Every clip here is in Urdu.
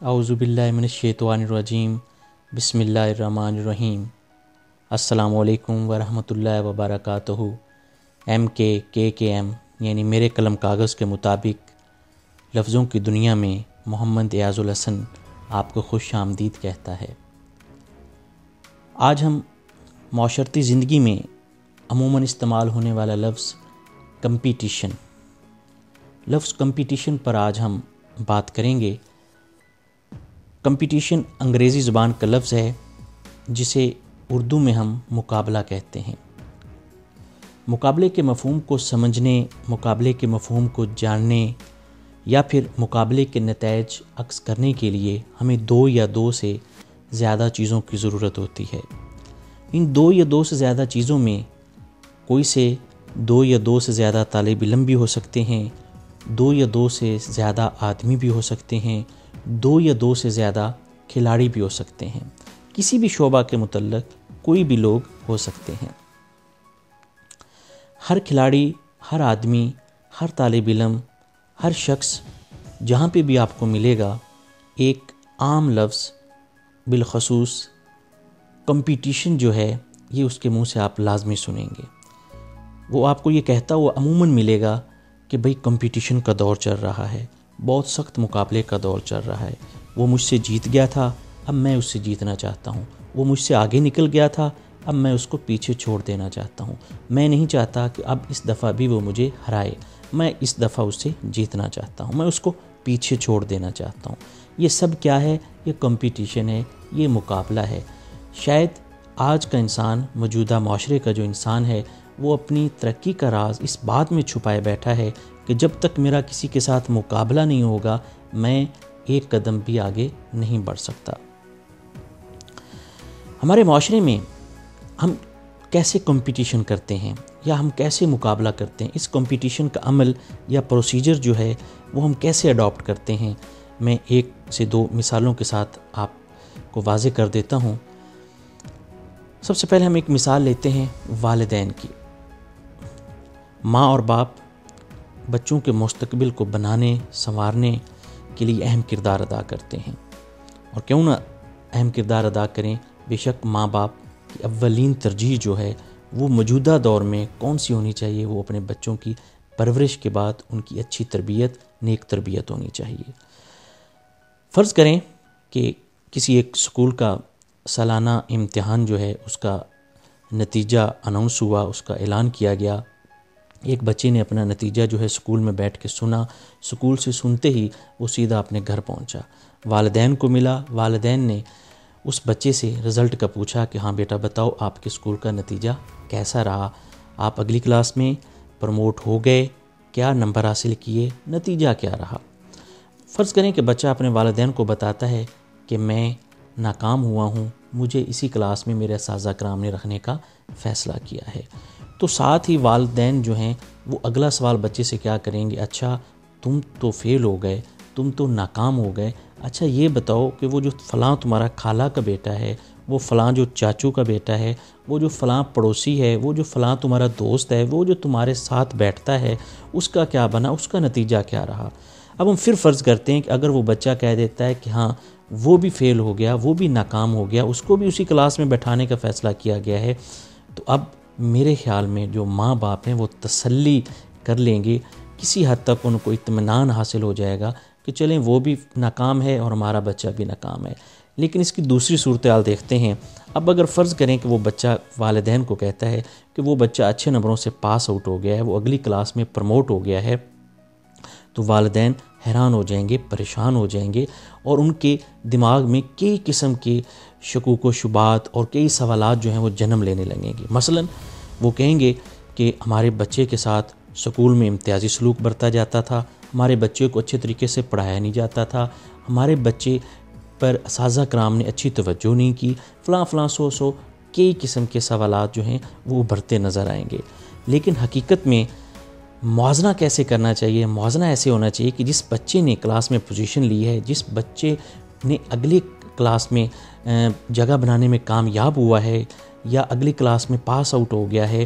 اعوذ باللہ من الشیطان الرجیم بسم اللہ الرحمن الرحیم السلام علیکم ورحمۃ اللہ وبرکاتہ۔ MKKKM یعنی میرے قلم کاغذ کے مطابق لفظوں کی دنیا میں محمد ایاز الحسن آپ کو خوش آمدید کہتا ہے۔ آج ہم معاشرتی زندگی میں عموماً استعمال ہونے والا لفظ کمپٹیشن پر آج ہم بات کریں گے۔ کمپٹیشن انگریزی زبان کا لفظ ہے جسے اردو میں ہم مقابلہ کہتے ہیں۔ مقابلے کے مفہوم کو سمجھنے، مقابلے کے مفہوم کو جاننے یا پھر مقابلے کے نتائج عکس کرنے کے لیے ہمیں دو سے زیادہ چیزوں کی ضرورت ہوتی ہے۔ ان دو سے زیادہ چیزوں میں کوئی سے دو سے زیادہ طالب علم بھی ہو سکتے ہیں، دو سے زیادہ آدمی بھی ہو سکتے ہیں، دو سے زیادہ کھلاڑی بھی ہو سکتے ہیں، کسی بھی شعبہ کے متعلق کوئی بھی لوگ ہو سکتے ہیں۔ ہر کھلاڑی، ہر آدمی، ہر طالب علم، ہر شخص جہاں پہ بھی آپ کو ملے گا، ایک عام لفظ بالخصوص کمپٹیشن جو ہے یہ اس کے منہ سے آپ لازمی سنیں گے۔ وہ آپ کو یہ کہتا ہوا عموماً ملے گا کہ بھئی کمپٹیشن کا دور چل رہا ہے، بہت سخت مقابلے کا دور چل رہا ہے، وہ مجھ سے جیت گیا تھا، اب میں اس سے جیتنا چاہتا ہوں، وہ مجھ سے آگے نکل گیا تھا، اب میں اس کو پیچھے چھوڑ دینا چاہتا ہوں، میں نہیں چاہتا کہ اب اس دفعہ بھی وہ مجھے ہرائے، میں اس دفعہ اس سے جیتنا چاہتا ہوں، میں اس کو پیچھے چھوڑ دینا چاہتا ہوں۔ یہ سب کیا ہے؟ یہ کمپٹیشن ہے، یہ مقابلہ ہے۔ شاید آج کا انسان، موجودہ معاشرے کا جو انسان ہے، وہ اپنی ترقی کا راز اس بات میں چھپائے بیٹھا ہے کہ جب تک میرا کسی کے ساتھ مقابلہ نہیں ہوگا میں ایک قدم بھی آگے نہیں بڑھ سکتا۔ ہمارے معاشرے میں ہم کیسے کمپٹیشن کرتے ہیں یا ہم کیسے مقابلہ کرتے ہیں، اس کمپٹیشن کا عمل یا پروسیجر جو ہے وہ ہم کیسے اڈاپٹ کرتے ہیں، میں ایک سے دو مثالوں کے ساتھ آپ کو واضح کر دیتا ہوں۔ سب سے پہلے ہم ایک مثال لیتے ہیں والدین کی۔ ماں اور باپ بچوں کے مستقبل کو بنانے، سنوارنے کے لیے اہم کردار ادا کرتے ہیں، اور کیوں نہ اہم کردار ادا کریں، بے شک ماں باپ کی اولین ترجیح جو ہے وہ موجودہ دور میں کون سی ہونی چاہیے؟ وہ اپنے بچوں کی پرورش کے بعد ان کی اچھی تربیت، نیک تربیت ہونی چاہیے۔ فرض کریں کہ کسی ایک اسکول کا سالانہ امتحان جو ہے اس کا نتیجہ اناؤنس ہوا، اس کا اعلان کیا گیا۔ ایک بچے نے اپنا نتیجہ جو ہے اسکول میں بیٹھ کے سنا، اسکول سے سنتے ہی وہ سیدھا اپنے گھر پہنچا، والدین کو ملا، والدین نے اس بچے سے رزلٹ کا پوچھا کہ ہاں بیٹا بتاؤ آپ کے اسکول کا نتیجہ کیسا رہا، آپ اگلی کلاس میں پروموٹ ہو گئے، کیا نمبر حاصل کیے، نتیجہ کیا رہا۔ فرض کریں کہ بچہ اپنے والدین کو بتاتا ہے کہ میں ناکام ہوا ہوں، مجھے اسی کلاس میں میرے اساتذہ کرام نے رکھنے کا فیصلہ کیا ہے، تو ساتھ ہی والدین جو ہیں وہ اگلا سوال بچے سے کیا کریں گے؟ اچھا تم تو فیل ہو گئے، تم تو ناکام ہو گئے، اچھا یہ بتاؤ کہ وہ جو فلاں تمہارا خالہ کا بیٹا ہے، وہ فلاں جو چاچو کا بیٹا ہے، وہ جو فلاں پڑوسی ہے، وہ جو فلاں تمہارا دوست ہے، وہ جو تمہارے ساتھ بیٹھتا ہے، اس کا کیا بنا، اس کا نتیجہ کیا رہا۔ اب ہم پھر فرض کرتے ہیں کہ اگر وہ بچہ کہہ دیتا ہے کہ ہاں وہ بھی فیل ہو گیا، وہ بھی ناکام ہو گیا، اس کو بھی اسی کلاس میں بیٹھانے کا فیصلہ کیا گیا ہے، تو اب میرے خیال میں جو ماں باپ ہیں وہ تسلی کر لیں گے، کسی حد تک ان کو اطمینان حاصل ہو جائے گا کہ چلیں وہ بھی ناکام ہے اور ہمارا بچہ بھی ناکام ہے۔ لیکن اس کی دوسری صورتحال دیکھتے ہیں۔ اب اگر فرض کریں کہ وہ بچہ والدین کو کہتا ہے کہ وہ بچہ اچھے نمبروں سے پاس آؤٹ ہو گیا ہے، وہ اگلی کلاس میں پروموٹ ہو گیا ہے، تو والدین حیران ہو جائیں گے، پریشان ہو جائیں گے، اور ان کے دماغ میں کئی قسم کے شکوک و شبہات اور کئی سوالات جو ہیں وہ جنم لینے لگیں گے۔ مثلا وہ کہیں گے کہ ہمارے بچے کے ساتھ سکول میں امتیازی سلوک برتا جاتا تھا، ہمارے بچے کو اچھے طریقے سے پڑھایا نہیں جاتا تھا، ہمارے بچے پر اساتذہ کرام نے اچھی توجہ نہیں کی، فلاں سو کئی قسم کے سوالات جو ہیں وہ ابھرتے نظر آئیں گے۔ لیکن حقیقت میں موازنہ کیسے کرنا چاہیے؟ موازنہ ایسے ہونا چاہیے کہ جس بچے نے کلاس میں پوزیشن لی ہے، جس بچے نے اگلی کلاس میں جگہ بنانے میں کامیاب ہوا ہے یا اگلی کلاس میں پاس آؤٹ ہو گیا ہے،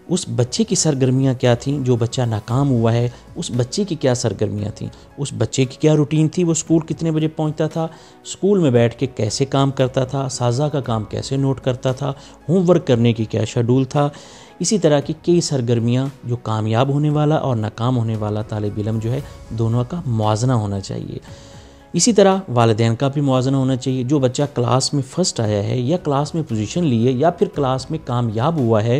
اس بچے کی سرگرمیاں کیا تھیں، جو بچہ ناکام ہوا ہے اس بچے کی کیا سرگرمیاں تھیں، اس بچے کی کیا روٹین تھی، وہ اسکول کتنے بجے پہنچتا تھا، اسکول میں بیٹھ کے کیسے کام کرتا تھا، اساتذہ کا کام کیسے نوٹ کرتا تھا، ہوم ورک کرنے کی کیا شیڈول تھا۔ اسی طرح کی کئی سرگرمیاں جو کامیاب ہونے والا اور ناکام ہونے والا طالب علم جو ہے دونوں کا موازنہ ہونا چاہیے۔ اسی طرح والدین کا بھی موازنہ ہونا چاہیے۔ جو بچہ کلاس میں فرسٹ آیا ہے یا کلاس میں پوزیشن لی ہے یا پھر کلاس میں کامیاب ہوا ہے،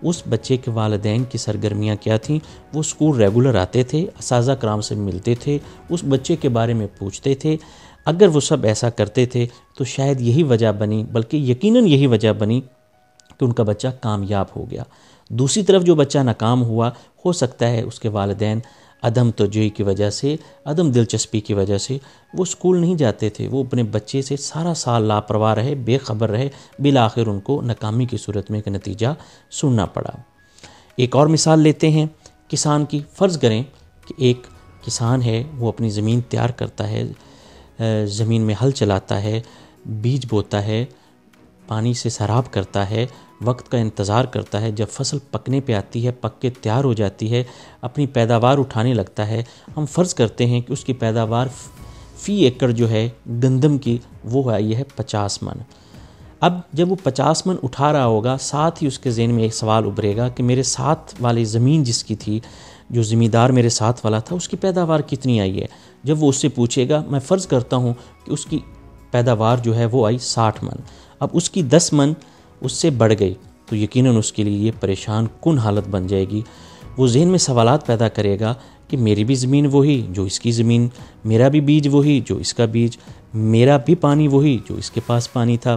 اس بچے کے والدین کی سرگرمیاں کیا تھیں، وہ اسکول ریگولر آتے تھے، اساتذہ کرام سے ملتے تھے، اس بچے کے بارے میں پوچھتے تھے۔ اگر وہ سب ایسا کرتے تھے تو شاید یہی وجہ بنی، بلکہ یقیناً یہی وجہ بنی کہ ان کا بچہ کامیاب ہو گیا۔ دوسری طرف جو بچہ ناکام ہوا، ہو سکتا ہے اس کے والدین عدم توجہی کی وجہ سے، عدم دلچسپی کی وجہ سے وہ اسکول نہیں جاتے تھے، وہ اپنے بچے سے سارا سال لاپرواہ رہے، بے خبر رہے، بالآخر ان کو ناکامی کی صورت میں ایک نتیجہ سننا پڑا۔ ایک اور مثال لیتے ہیں کسان کی۔ فرض کریں کہ ایک کسان ہے، وہ اپنی زمین تیار کرتا ہے، زمین میں ہل چلاتا ہے، بیج بوتا ہے، پانی سے سیراب کرتا ہے، وقت کا انتظار کرتا ہے، جب فصل پکنے پہ آتی ہے، پک کے تیار ہو جاتی ہے، اپنی پیداوار اٹھانے لگتا ہے۔ ہم فرض کرتے ہیں کہ اس کی پیداوار فی ایکڑ جو ہے گندم کی وہ آئی ہے 50 من۔ اب جب وہ 50 من اٹھا رہا ہوگا، ساتھ ہی اس کے ذہن میں ایک سوال ابھرے گا کہ میرے ساتھ والی زمین جس کی تھی، جو زمیندار میرے ساتھ والا تھا، اس کی پیداوار کتنی آئی ہے؟ جب وہ اس سے پوچھے گا، میں فرض کرتا ہوں کہ اس کی پیداوار جو ہے وہ آئی 60 من، اب اس کی 10 من اس سے بڑھ گئی تو یقیناً اس کے لیے یہ پریشان کن حالت بن جائے گی۔ وہ ذہن میں سوالات پیدا کرے گا کہ میری بھی زمین وہی جو اس کی زمین، میرا بھی بیج وہی جو اس کا بیج، میرا بھی پانی وہی جو اس کے پاس پانی تھا۔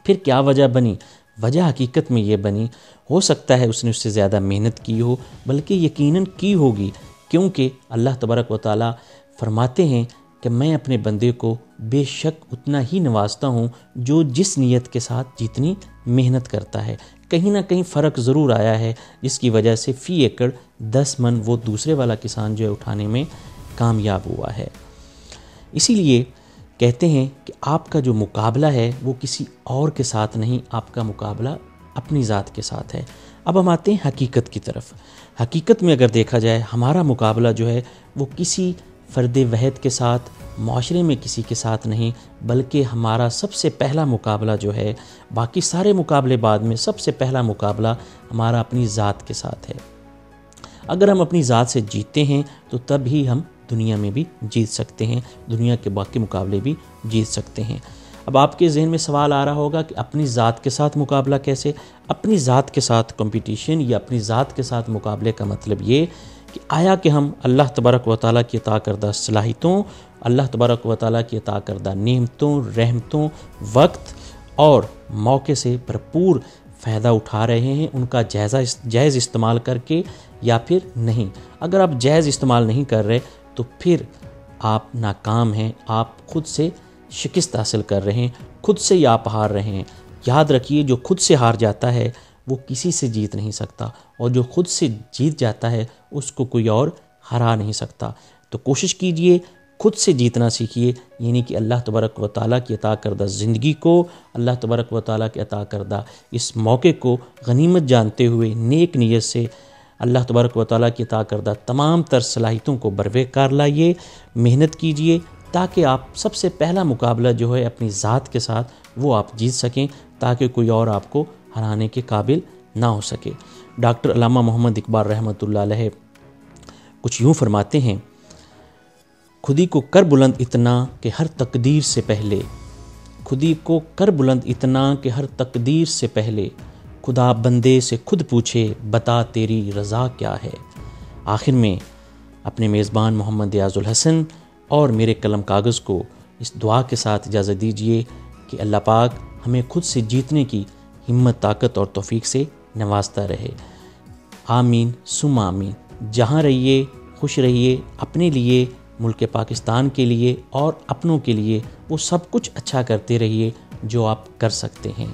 پھر کیا وجہ بنی؟ وجہ حقیقت میں یہ بنی، ہو سکتا ہے اس نے اس سے زیادہ محنت کی ہو، بلکہ یقیناً کی ہوگی، کیونکہ اللہ تبارک و تعالیٰ فرماتے ہیں کہ میں اپنے بندے کو بے شک اتنا ہی نوازتا ہوں جو جس نیت کے ساتھ جتنی محنت کرتا ہے۔ کہیں نہ کہیں فرق ضرور آیا ہے، جس کی وجہ سے فی ایکڑ 10 من وہ دوسرے والا کسان جو ہے اٹھانے میں کامیاب ہوا ہے۔ اسی لیے کہتے ہیں کہ آپ کا جو مقابلہ ہے وہ کسی اور کے ساتھ نہیں، آپ کا مقابلہ اپنی ذات کے ساتھ ہے۔ اب ہم آتے ہیں حقیقت کی طرف۔ حقیقت میں اگر دیکھا جائے، ہمارا مقابلہ جو ہے وہ کسی فرد واحد کے ساتھ، معاشرے میں کسی کے ساتھ نہیں، بلکہ ہمارا سب سے پہلا مقابلہ جو ہے، باقی سارے مقابلے بعد میں، سب سے پہلا مقابلہ ہمارا اپنی ذات کے ساتھ ہے۔ اگر ہم اپنی ذات سے جیتتے ہیں تو تب ہی ہم دنیا میں بھی جیت سکتے ہیں، دنیا کے باقی مقابلے بھی جیت سکتے ہیں۔ اب آپ کے ذہن میں سوال آ رہا ہوگا کہ اپنی ذات کے ساتھ مقابلہ کیسے؟ اپنی ذات کے ساتھ کمپٹیشن یا اپنی ذات کے ساتھ مقابلے کا مطلب یہ کہ آیا کہ ہم اللہ تبارک و تعالیٰ کی عطا کردہ صلاحیتوں، اللہ تبارک و تعالیٰ کی عطا کردہ نعمتوں، رحمتوں، وقت اور موقع سے بھرپور فائدہ اٹھا رہے ہیں، ان کا جائز استعمال کر کے، یا پھر نہیں؟ اگر آپ جائز استعمال نہیں کر رہے تو پھر آپ ناکام ہیں، آپ خود سے شکست حاصل کر رہے ہیں، خود سے ہی آپ ہار رہے ہیں۔ یاد رکھیے، جو خود سے ہار جاتا ہے وہ کسی سے جیت نہیں سکتا، اور جو خود سے جیت جاتا ہے اس کو کوئی اور ہرا نہیں سکتا۔ تو کوشش کیجئے، خود سے جیتنا سیکھیے، یعنی کہ اللہ تبارک و تعالیٰ کی عطا کردہ زندگی کو، اللہ تبارک و تعالیٰ کی عطا کردہ اس موقع کو غنیمت جانتے ہوئے نیک نیت سے اللہ تبارک و تعالیٰ کی عطا کردہ تمام تر صلاحیتوں کو بروے کار لائیے، محنت کیجئے، تاکہ آپ سب سے پہلا مقابلہ جو ہے اپنی ذات کے ساتھ وہ آپ جیت سکیں، تاکہ کوئی اور آپ کو ہرانے کے قابل نہ ہو سکے۔ ڈاکٹر علامہ محمد اقبال رحمۃ اللہ علیہ کچھ یوں فرماتے ہیں، خودی کو کر بلند اتنا کہ ہر تقدیر سے پہلے، خودی کو کر بلند اتنا کہ ہر تقدیر سے پہلے، خدا بندے سے خود پوچھے بتا تیری رضا کیا ہے۔ آخر میں اپنے میزبان محمد ایاز الحسن اور میرے قلم کاغذ کو اس دعا کے ساتھ اجازت دیجیے کہ اللہ پاک ہمیں خود سے جیتنے کی ہمت، طاقت اور توفیق سے نوازتا رہے۔ آمین ثم آمین۔ جہاں رہیے خوش رہیے، اپنے لیے، ملک پاکستان کے لیے اور اپنوں کے لیے وہ سب کچھ اچھا کرتے رہیے جو آپ کر سکتے ہیں۔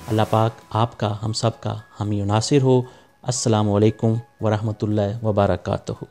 اللہ پاک آپ کا، ہم سب کا حامی و ناصر ہو۔ السلام علیکم ورحمۃ اللہ وبرکاتہ۔